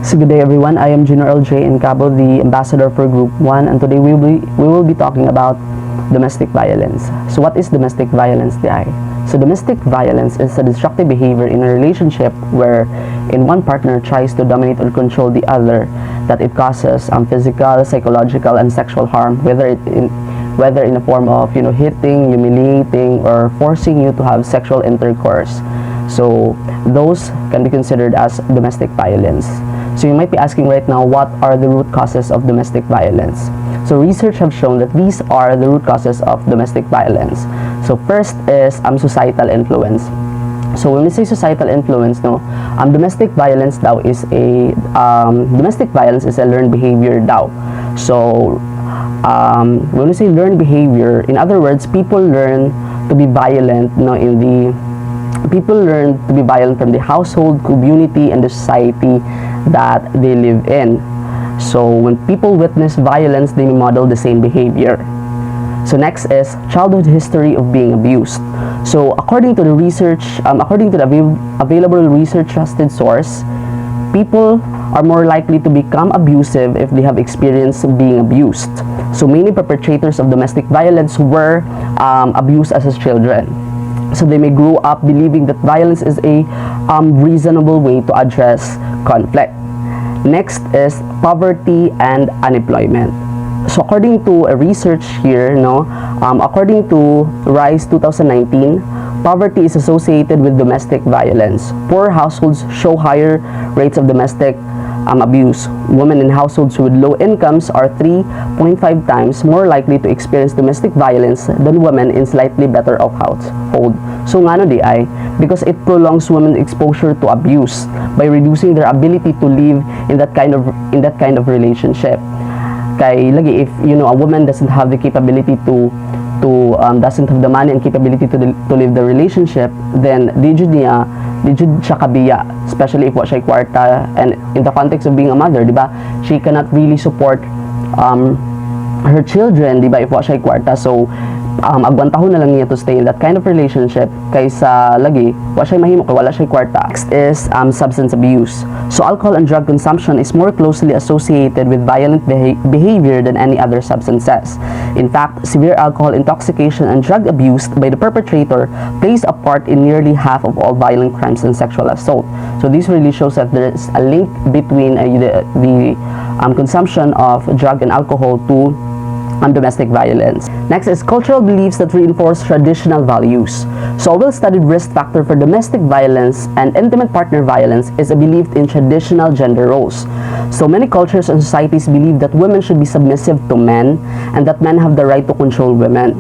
So good day everyone, I am General Encabo, the ambassador for Group 1, and today we will be talking about domestic violence. So what is domestic violence, DI? So domestic violence is a destructive behavior in a relationship where one partner tries to dominate or control the other, that it causes physical, psychological, and sexual harm, whether in the form of hitting, humiliating, or forcing you to have sexual intercourse. So those can be considered as domestic violence. So you might be asking right now, what are the root causes of domestic violence? So research have shown that these are the root causes of domestic violence. So first is societal influence. So when we say societal influence, domestic violence is a learned behavior daw. So when we say learned behavior, in other words, people learn to be violent people learn to be violent from the household, community, and the society that they live in. So when people witness violence, they model the same behavior. So next is childhood history of being abused. So according to the research, according to the available research trusted source, people are more likely to become abusive if they have experienced being abused. So many perpetrators of domestic violence were abused as children. So they may grow up believing that violence is a reasonable way to address conflict. Next is poverty and unemployment. So according to a research here, according to RISE 2019, poverty is associated with domestic violence. Poor households show higher rates of domestic abuse. Women in households with low incomes are 3.5 times more likely to experience domestic violence than women in slightly better off household. So ngano di ay? Because it prolongs women's exposure to abuse by reducing their ability to live in that kind of relationship. Kay lagi, if a woman doesn't have the capability doesn't have the money and capability to live the relationship, then di jud siya kabiya, especially if wa siya kwarta, and in the context of being a mother, di ba, she cannot really support her children, di ba, if wa siya kwarta. So agwantahon na lang niya to stay in that kind of relationship kaysa lagi wa siya mahimo kay wala siya kwarta. Next is substance abuse. So alcohol and drug consumption is more closely associated with violent behavior than any other substances. In fact, severe alcohol intoxication and drug abuse by the perpetrator plays a part in nearly half of all violent crimes and sexual assault. So this really shows that there is a link between the consumption of drug and alcohol to domestic violence. Next is cultural beliefs that reinforce traditional values. So a well-studied risk factor for domestic violence and intimate partner violence is a belief in traditional gender roles. So many cultures and societies believe that women should be submissive to men and that men have the right to control women.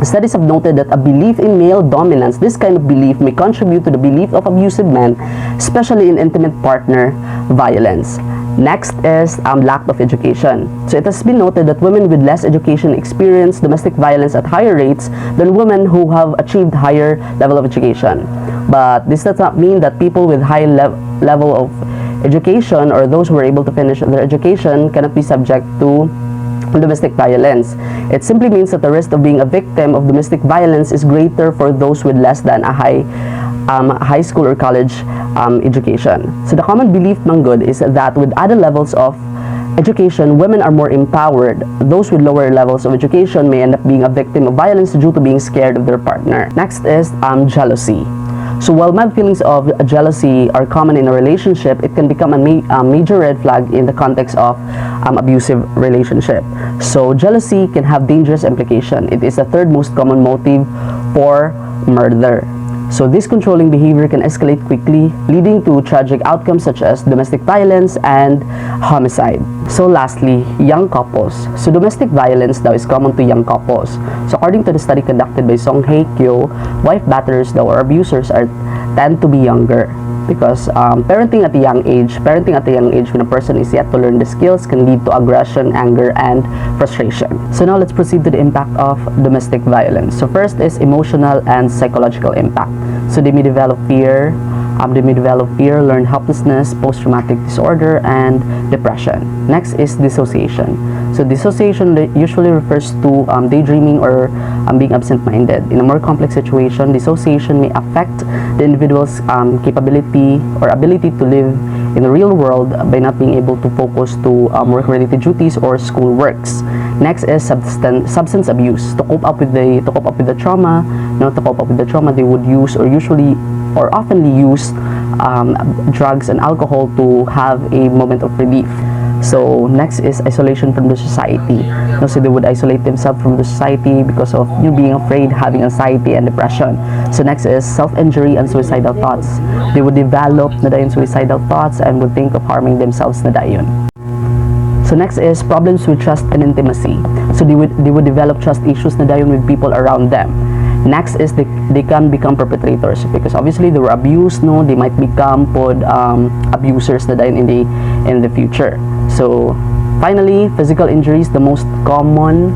Studies have noted that a belief in male dominance, this kind of belief may contribute to the belief of abusive men, especially in intimate partner violence. Next is lack of education. So it has been noted that women with less education experience domestic violence at higher rates than women who have achieved higher level of education. But this does not mean that people with high level of education or those who are able to finish their education cannot be subject to domestic violence. It simply means that the risk of being a victim of domestic violence is greater for those with less than a high school or college education. So the common belief manggod is that with other levels of education, women are more empowered. Those with lower levels of education may end up being a victim of violence due to being scared of their partner. Next is jealousy. So while mild feelings of jealousy are common in a relationship, it can become a major red flag in the context of abusive relationship. So jealousy can have dangerous implication. It is the third most common motive for murder. So this controlling behavior can escalate quickly, leading to tragic outcomes such as domestic violence and homicide. So lastly, young couples. So domestic violence is common to young couples. So according to the study conducted by Song Hae Kyo, wife batters or abusers tend to be younger, because parenting at a young age when a person is yet to learn the skills can lead to aggression, anger, and frustration. So now let's proceed to the impact of domestic violence. So first is emotional and psychological impact. So they may develop fear, learned helplessness, post-traumatic disorder, and depression. Next is dissociation. So dissociation usually refers to daydreaming or being absent-minded. In a more complex situation, dissociation may affect the individual's capability or ability to live in the real world by not being able to focus to work-related duties or school works. Next is substance abuse. To cope up with the trauma, they would use or usually or oftenly use drugs and alcohol to have a moment of relief. So next is isolation from the society. So they would isolate themselves from the society because of being afraid, having anxiety and depression. So next is self-injury and suicidal thoughts. They would develop suicidal thoughts and would think of harming themselves na dayon. So next is problems with trust and intimacy. So they would develop trust issues na dayon with people around them. Next is they can become perpetrators because obviously they were abused, no, they might become abusers na dayon in the future. So finally, physical injuries, the most common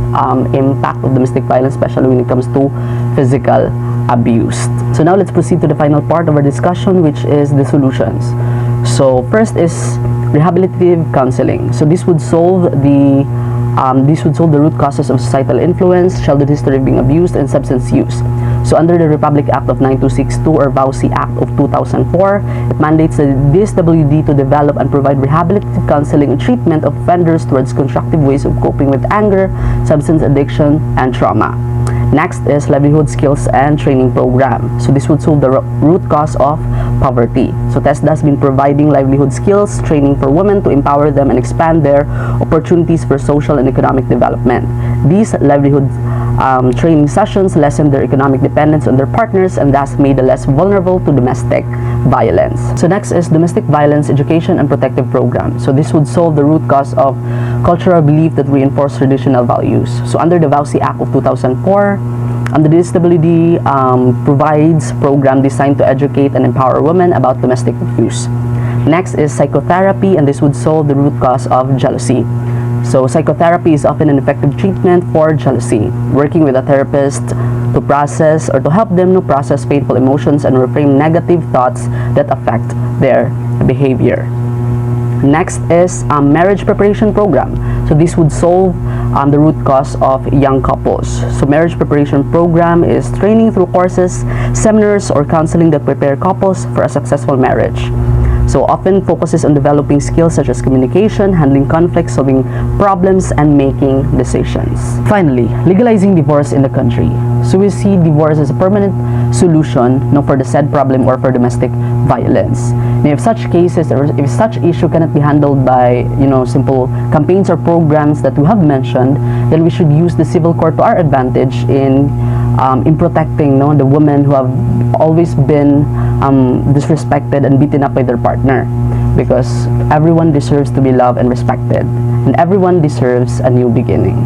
impact of domestic violence, especially when it comes to physical abuse. So now let's proceed to the final part of our discussion, which is the solutions. So first is rehabilitative counseling. So this would solve the root causes of societal influence, childhood history of being abused, and substance use. So under the Republic Act of 9262 or VAUSI Act of 2004, it mandates the DSWD to develop and provide rehabilitative counseling and treatment of offenders towards constructive ways of coping with anger, substance addiction, and trauma. Next is livelihood skills and training program. So this would solve the root cause of poverty. So TESDA has been providing livelihood skills training for women to empower them and expand their opportunities for social and economic development. These livelihood training sessions lessen their economic dependence on their partners and thus made them less vulnerable to domestic violence. So next is domestic violence education and protective program. So this would solve the root cause of cultural belief that reinforce traditional values. So under the VAUSI Act of 2004, the DSWD provides program designed to educate and empower women about domestic abuse. Next is psychotherapy, and this would solve the root cause of jealousy. So psychotherapy is often an effective treatment for jealousy, working with a therapist to process or to help them to process painful emotions and reframe negative thoughts that affect their behavior. Next is a marriage preparation program. So this would solve the root cause of young couples. So marriage preparation program is training through courses, seminars, or counseling that prepare couples for a successful marriage. So often focuses on developing skills such as communication, handling conflicts, solving problems, and making decisions. Finally, legalizing divorce in the country. So we see divorce as a permanent solution for the said problem or for domestic violence. Now, if such cases or if such issue cannot be handled by simple campaigns or programs that we have mentioned, then we should use the civil court to our advantage in protecting the women who have always been disrespected and beaten up by their partner, because everyone deserves to be loved and respected, and everyone deserves a new beginning.